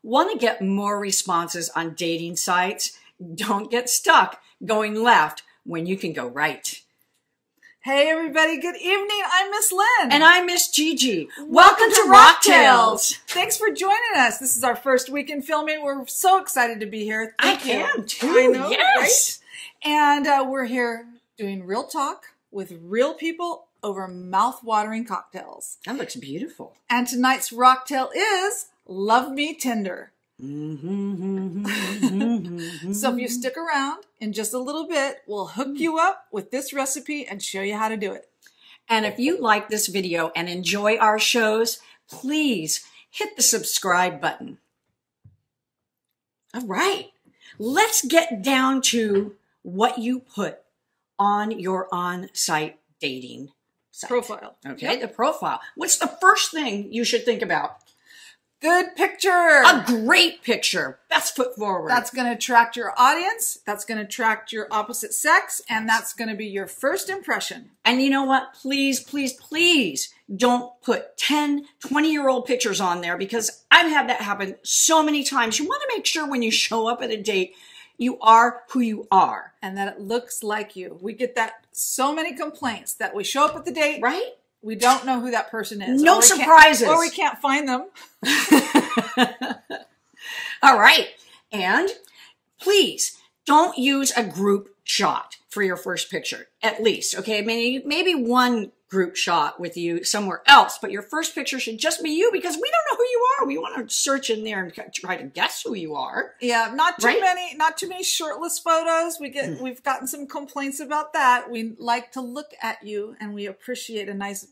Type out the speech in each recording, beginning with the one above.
Want to get more responses on dating sites? Don't get stuck going left when you can go right. Hey everybody, good evening. I'm Miss Lynn. And I'm Miss Gigi. Welcome to Rocktailz. Thanks for joining us. This is our first week in filming. We're so excited to be here. Thank you. am too. I know, yes. Right? And we're here doing real talk with real people over mouth-watering cocktails. That looks beautiful. And tonight's Rocktail is Love Me Tinder. So if you stick around in just a little bit, we'll hook you up with this recipe and show you how to do it. And if you like this video and enjoy our shows, please hit the subscribe button. All right, let's get down to what you put on your on-site dating site. Profile. Okay, Yep. the profile. What's the first thing you should think about? Good picture. A great picture. Best foot forward. That's going to attract your audience. That's going to attract your opposite sex. And that's going to be your first impression. And you know what? Please, please, please don't put 10, 20-year-old pictures on there, because I've had that happen so many times. You want to make sure when you show up at a date, you are who you are. And that it looks like you. We get that so many complaints that we show up at the date. Right? We don't know who that person is. No surprises. Or we can't find them. All right. And please don't use a group shot for your first picture, at least. Okay. Maybe one group shot with you somewhere else, but your first picture should just be you, because we don't know who you are. We want to search in there and try to guess who you are. Yeah. Not too many shirtless photos. We've gotten some complaints about that. We like to look at you and we appreciate a nice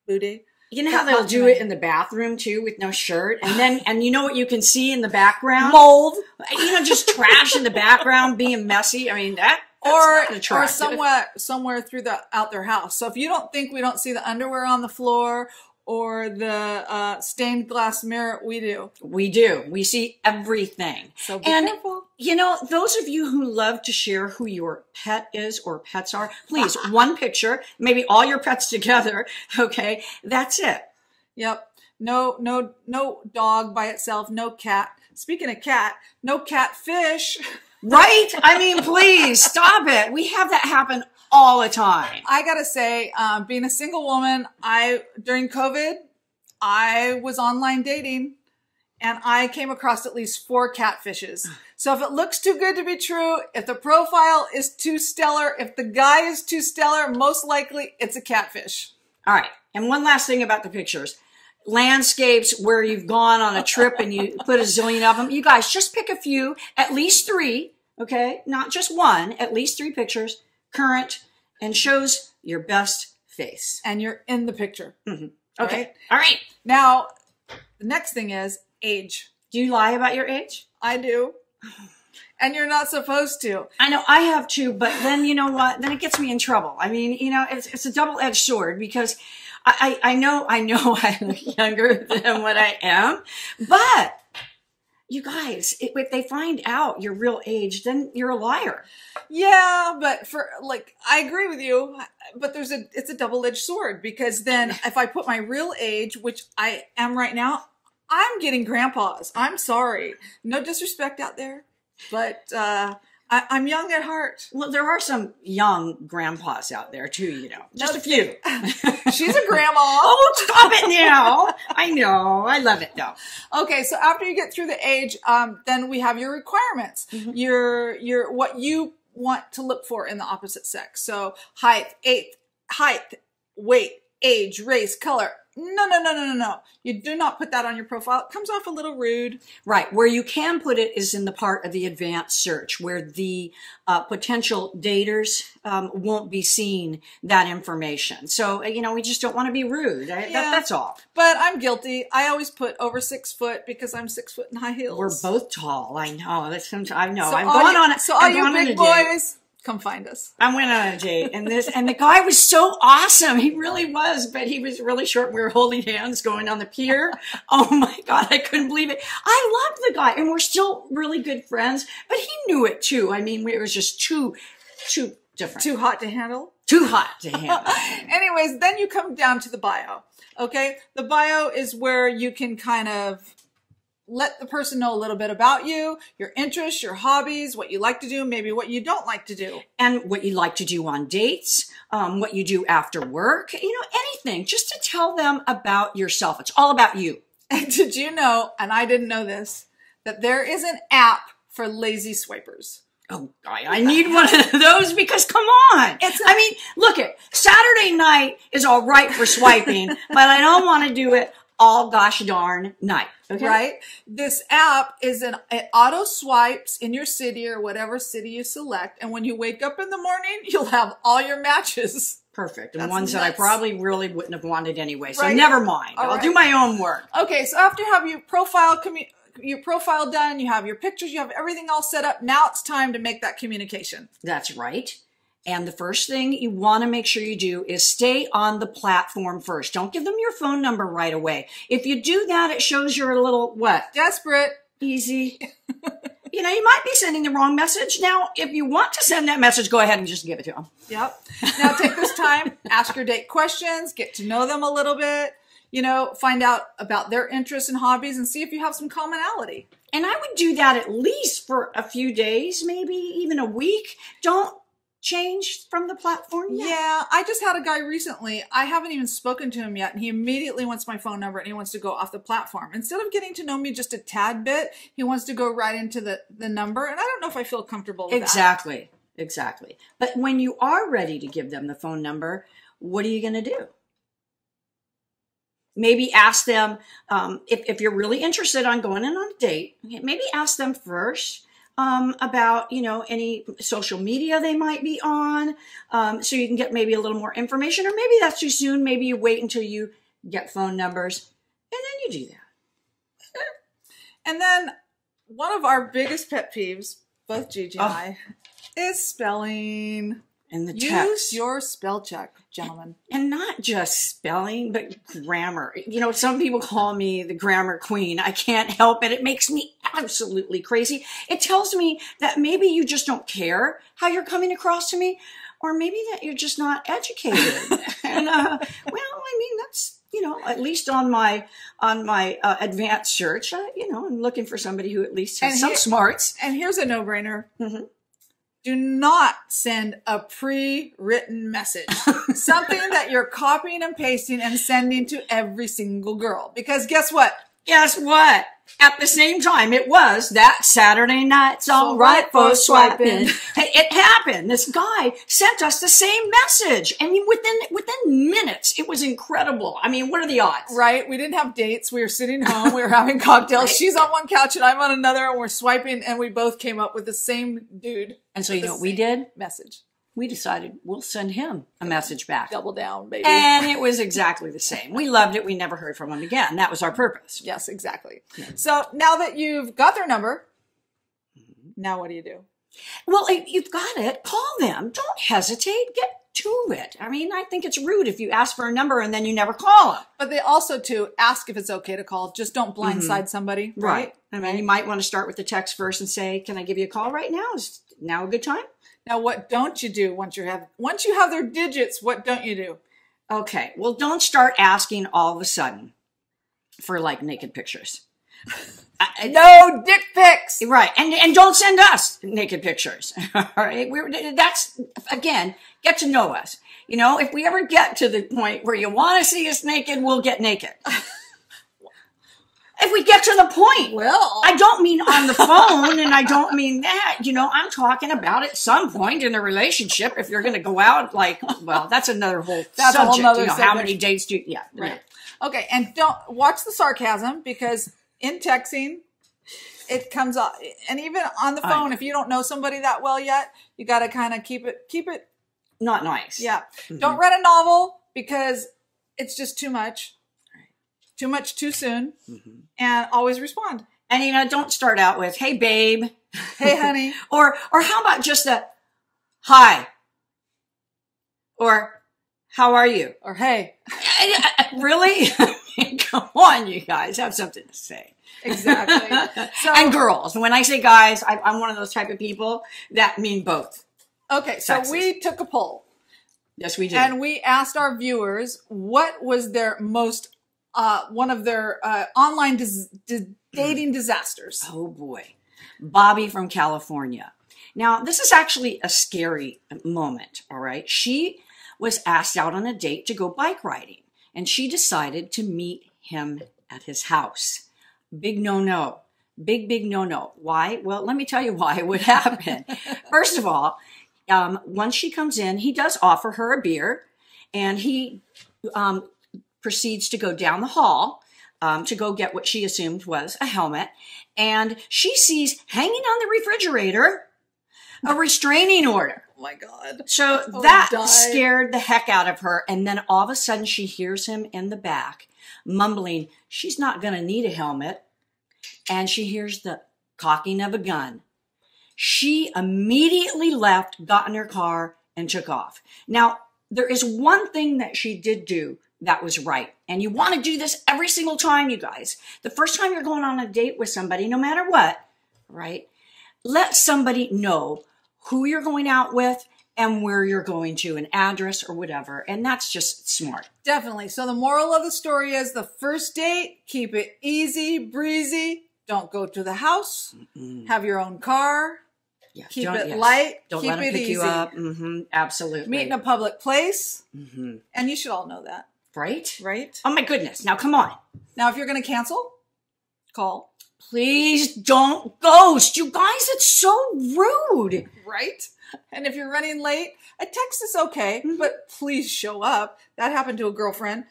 booty. You know how they'll do it in the bathroom too, with no shirt, and you know what you can see in the background? Mold. You know, just trash in the background, being messy. I mean, that's or somewhere throughout their house. So if you don't think we don't see the underwear on the floor or the stained glass mirror, we do. We do. We see everything. So be careful. You know, those of you who love to share who your pet is or pets are, please, one picture, maybe all your pets together. Okay, that's it. Yep. No dog by itself. No cat. Speaking of cat, no catfish. Right? I mean, please stop it. We have that happen all the time. I gotta say, being a single woman, during COVID, I was online dating and I came across at least 4 catfishes. So if it looks too good to be true, if the profile is too stellar, if the guy is too stellar, most likely it's a catfish. All right. And one last thing about the pictures. Landscapes where you've gone on a trip and you put a zillion of them. You guys just pick a few, at least 3, okay? Not just one, at least 3 pictures, current, and shows your best face. And you're in the picture. Mm-hmm. Okay. Right? All right. Now, the next thing is age. Do you lie about your age? I do. And you're not supposed to. I know I have to, but then you know what? Then it gets me in trouble. I mean, you know, it's a double-edged sword, because I know I look younger than what I am, but you guys, if they find out your real age, then you're a liar. Yeah, but I agree with you, but it's a double-edged sword, because then if I put my real age, which I am right now, I'm getting grandpas. I'm sorry. No disrespect out there, but I'm young at heart. Well, there are some young grandpas out there too, you know. Just a few. She's a grandma. Oh, stop it now. I know. I love it though. Okay, so after you get through the age, then we have your requirements. Mm-hmm. Your what you want to look for in the opposite sex. So height, weight, age, race, color. No. You do not put that on your profile. It comes off a little rude. Right. Where you can put it is in the part of the advanced search, where the potential daters won't be seeing that information. So, you know, we just don't want to be rude. That's all. But I'm guilty. I always put over 6 foot, because I'm 6 foot in high heels. We're both tall. I know. I know. So all you big boys, come find us. I went on a date, and the guy was so awesome. He really was, but he was really short. We were holding hands going on the pier. Oh my God, I couldn't believe it. I loved the guy, and we're still really good friends, but he knew it too. I mean, it was just too different. Too hot to handle? Too hot to handle. Anyways, then you come down to the bio. Okay? The bio is where you can kind of let the person know a little bit about you, your interests, your hobbies, what you like to do, maybe what you don't like to do. And what you like to do on dates, what you do after work, anything, just to tell them about yourself. It's all about you. And did you know, and I didn't know this, that there is an app for lazy swipers? Oh, I need one of those because come on. Look it, Saturday night is all right for swiping, but I don't want to do it all gosh darn night. Okay? Right? This app it auto swipes in your city or whatever city you select. And when you wake up in the morning, you'll have all your matches. Perfect. And ones that I probably really wouldn't have wanted anyway. So right? Never mind. I'll do my own work. Okay. So after you have your profile done, you have your pictures, you have everything all set up. Now it's time to make that communication. That's right. And the first thing you want to make sure you do is stay on the platform first. Don't give them your phone number right away. If you do that, it shows you're a little, what? Desperate. Easy. You might be sending the wrong message. Now, if you want to send that message, go ahead and just give it to them. Yep. Now take this time, ask your date questions, get to know them a little bit, find out about their interests and hobbies and see if you have some commonality. And I would do that at least for a few days, maybe even a week. Don't change from the platform yet. Yeah, I just had a guy recently. I haven't even spoken to him yet, and he immediately wants my phone number and he wants to go off the platform. Instead of getting to know me just a tad bit, he wants to go right into the number, and I don't know if I feel comfortable with that. Exactly. But when you are ready to give them the phone number, what are you going to do? Maybe ask them, if you're really interested on going in on a date, maybe ask them first about, any social media they might be on, so you can get maybe a little more information, or maybe that's too soon. Maybe you wait until you get phone numbers and then you do that. And then one of our biggest pet peeves, both Gigi and I, is spelling. And the Use text. your spell check, gentlemen. And not just spelling, but grammar. Some people call me the grammar queen. I can't help it. It makes me absolutely crazy. It tells me that maybe you just don't care how you're coming across to me, or maybe that you're just not educated. And, that's, at least on my advanced search, I'm looking for somebody who at least has some smarts. And here's a no-brainer. Mm-hmm. Do not send a pre-written message. Something that you're copying and pasting and sending to every single girl. Because guess what? At the same time, it was that Saturday night's all right for swiping. It happened. This guy sent us the same message. And within minutes, it was incredible. What are the odds? Right. We didn't have dates. We were sitting home. We were having cocktails. Right. She's on one couch and I'm on another. And we're swiping. And we both came up with the same dude. And so you know what we did? Message. We decided we'll send him a message back. Double down, baby. And it was exactly the same. We loved it. We never heard from him again. That was our purpose. Yes, exactly. Yeah. So now that you've got their number, now what do you do? Well, if you've got it, call them. Don't hesitate. Get to it. I think it's rude if you ask for a number and then you never call them. But they also, too, ask if it's okay to call. Just don't blindside somebody. Right. You might want to start with the text first and say, can I give you a call right now? Is now a good time? Now, what don't you do once you have their digits? What don't you do? Okay. Well, don't start asking all of a sudden for naked pictures. No dick pics. Right. And don't send us naked pictures. All right. That's, again, get to know us. If we ever get to the point where you want to see us naked, we'll get naked. If we get to the point, well, I don't mean on the phone, and I don't mean that. I'm talking about at some point in the relationship. If you're going to go out, that's another whole subject. A whole nother subject. How many dates do you? Yeah, right. Okay, and don't watch the sarcasm, because in texting, it comes up, and even on the phone, if you don't know somebody that well yet, you got to kind of keep it not nice. Yeah, don't read a novel because it's just too much. Too much too soon, and always respond. And don't start out with, hey babe, hey honey, or how about just a hi, or how are you, or hey. Really? Come on, you guys, have something to say. Exactly. And girls, when I say guys, I'm one of those type of people that mean both. Okay, so we took a poll. Yes, we did, and we asked our viewers what was their most one of their online dating disasters. Oh boy. Bobby from California. Now, this is actually a scary moment, all right? She was asked out on a date to go bike riding, and she decided to meet him at his house. Big no-no. Big no-no. Why? Well, let me tell you why. What happened? First of all, once she comes in, he does offer her a beer, and he proceeds to go down the hall to go get what she assumed was a helmet. And she sees hanging on the refrigerator a restraining order. Oh my God. So that scared the heck out of her. And then all of a sudden she hears him in the back mumbling, she's not going to need a helmet. And she hears the cocking of a gun. She immediately left, got in her car, and took off. Now, there is one thing that she did do that was right. And you want to do this every single time, you guys. The first time you're going on a date with somebody, no matter what, right? Let somebody know who you're going out with and where you're going to, an address or whatever. And that's just smart. Definitely. So the moral of the story is the first date, keep it easy, breezy. Don't go to the house. Have your own car. Yeah, keep it light. Don't keep let them it pick easy. you up. Absolutely. Meet in a public place. And you should all know that. Right? Right? Oh my goodness. Now come on. Now, if you're going to cancel, call. Please don't ghost. You guys, it's so rude. Right? And if you're running late, a text is okay, but please show up. That happened to a girlfriend.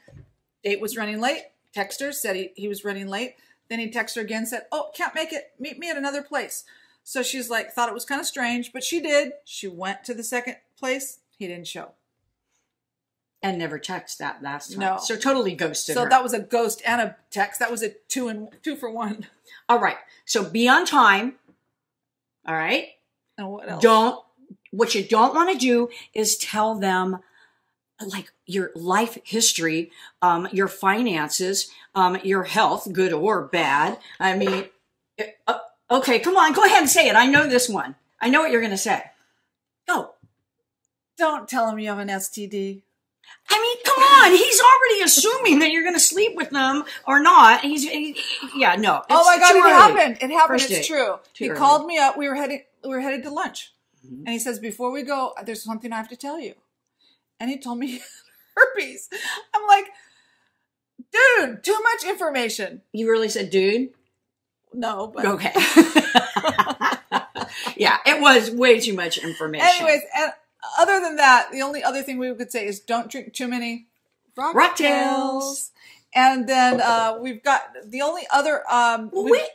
Date was running late. Text her, said he was running late. Then he texted her again, said, oh, can't make it. Meet me at another place. So she's like, thought it was kind of strange, but she did. She went to the second place. He didn't show. And never text that last time. No. So totally ghosted her. So that was a ghost and a text. That was a two for one. All right. So be on time. All right. And what else? What you don't want to do is tell them like your life history, your finances, your health, good or bad. I mean, okay, come on, go ahead and say it. I know this one. I know what you're going to say. Go. Don't tell him you have an STD. I mean, come on. He's already assuming that you're going to sleep with them or not. Yeah, no. Oh my God, it happened. It happened. First it's date. true. He early. called me up. We were headed to lunch. And he says, before we go, there's something I have to tell you. And he told me herpes. I'm like, dude, too much information. You really said, dude? No, but okay. Yeah, it was way too much information. Anyways, and other than that, the only other thing we could say is don't drink too many Rocktailz. And then we've got the only other wait.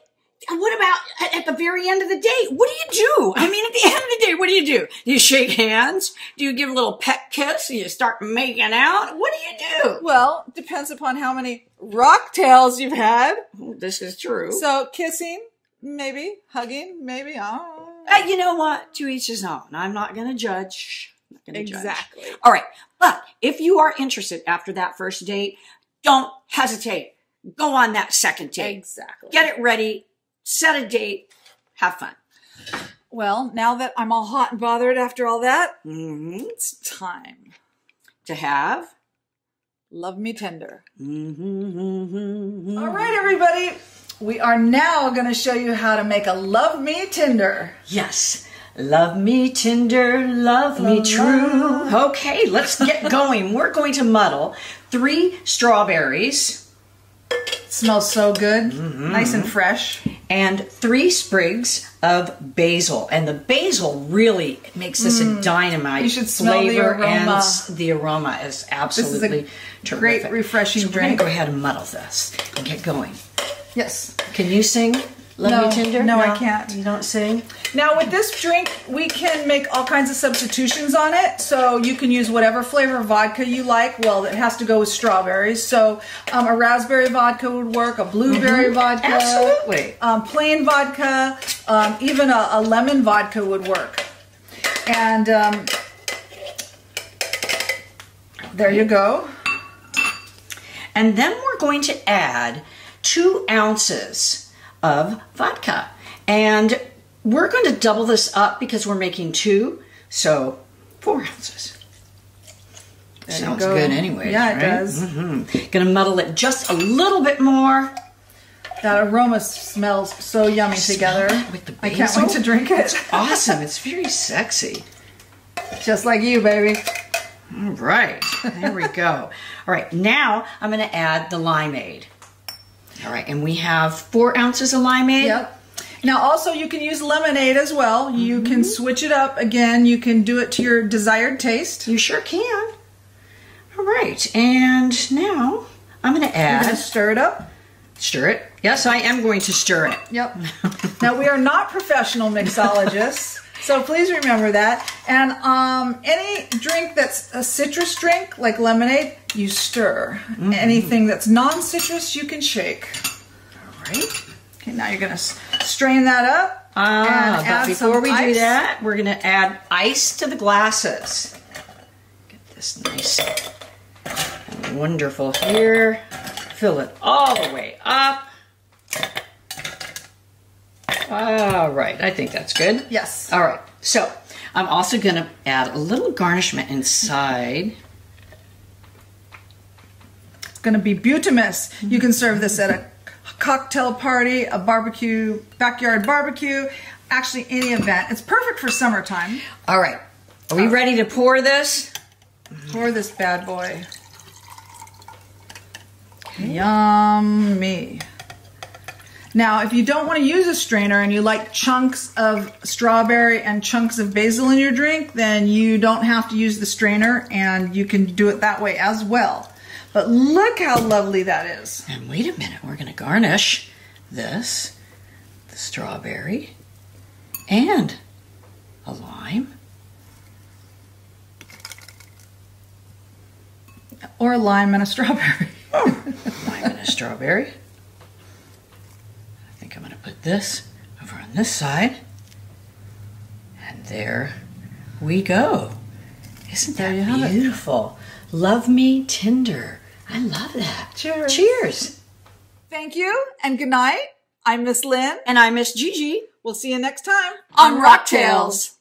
What about at the very end of the date? What do you do? I mean, at the end of the day, what do you do? Do you shake hands? Do you give a little pet kiss? Do you start making out? What do you do? Well, depends upon how many Rocktailz you've had. This is true. So kissing, maybe. Hugging, maybe. You know what? To each his own. I'm not going to judge. I'm not going to Exactly. judge. All right. But if you are interested after that first date, don't hesitate. Go on that second date. Exactly. Get it ready. Set a date. Have fun. Well, now that I'm all hot and bothered after all that, it's time to have Love Me Tender. All All right, everybody. We are now going to show you how to make a Love Me Tender. Yes. Love me tender, love me true. Okay, let's get going. We're going to muddle 3 strawberries. Smells so good. Nice and fresh. And 3 sprigs of basil. And the basil really makes this a dynamite You should smell flavor. the aroma. And the aroma is absolutely This is a terrific. great, refreshing so drink. We're going to go ahead and muddle this and get going. Yes. Can you sing Love Me Tender? No, I can't. You don't sing? Now, with this drink, we can make all kinds of substitutions on it. So you can use whatever flavor of vodka you like. Well, it has to go with strawberries. So a raspberry vodka would work, a blueberry vodka. Absolutely. Plain vodka, even a lemon vodka would work. And there you go. And then we're going to add 2 ounces of vodka. And we're going to double this up because we're making 2, so 4 ounces. Smells good anyways, Yeah, right? it does. Gonna muddle it just a little bit more. That aroma smells so yummy together. With the I can't wait to drink it. It's awesome. It's very sexy. Just like you, baby. All right, there we go. All right, now I'm gonna add the limeade. All right, and we have 4 ounces of limeade. Yep. Now also you can use lemonade as well. You can switch it up again. You can do it to your desired taste. You sure can. All right, and now I'm gonna add. You're gonna stir it up. Stir it. Yes, I am going to stir it. Yep. Now we are not professional mixologists, so please remember that. And any drink that's a citrus drink, like lemonade, you stir. Anything that's non-citrus, you can shake. All right. Okay, now you're gonna strain that up. And but before we do that, we're gonna add ice to the glasses. Get this nice and wonderful here. Fill it all the way up. All right, I think that's good. Yes. All right, so I'm also gonna add a little garnishment inside. It's gonna be Butamus. You can serve this at a cocktail party, a barbecue, backyard barbecue, actually any event. It's perfect for summertime. All right, are we ready to pour this? Pour this bad boy. Yummy. Now, if you don't want to use a strainer and you like chunks of strawberry and chunks of basil in your drink, then you don't have to use the strainer and you can do it that way as well. But look how lovely that is. And wait a minute, we're gonna garnish this, the strawberry, and a lime. Or a lime and a strawberry. Lime and a strawberry. I think I'm gonna put this over on this side. And there we go. Isn't that beautiful? Love me Tinder. I love that. Cheers. Cheers. Thank you and good night. I'm Miss Lynn. And I'm Miss Gigi. We'll see you next time on Rocktailz.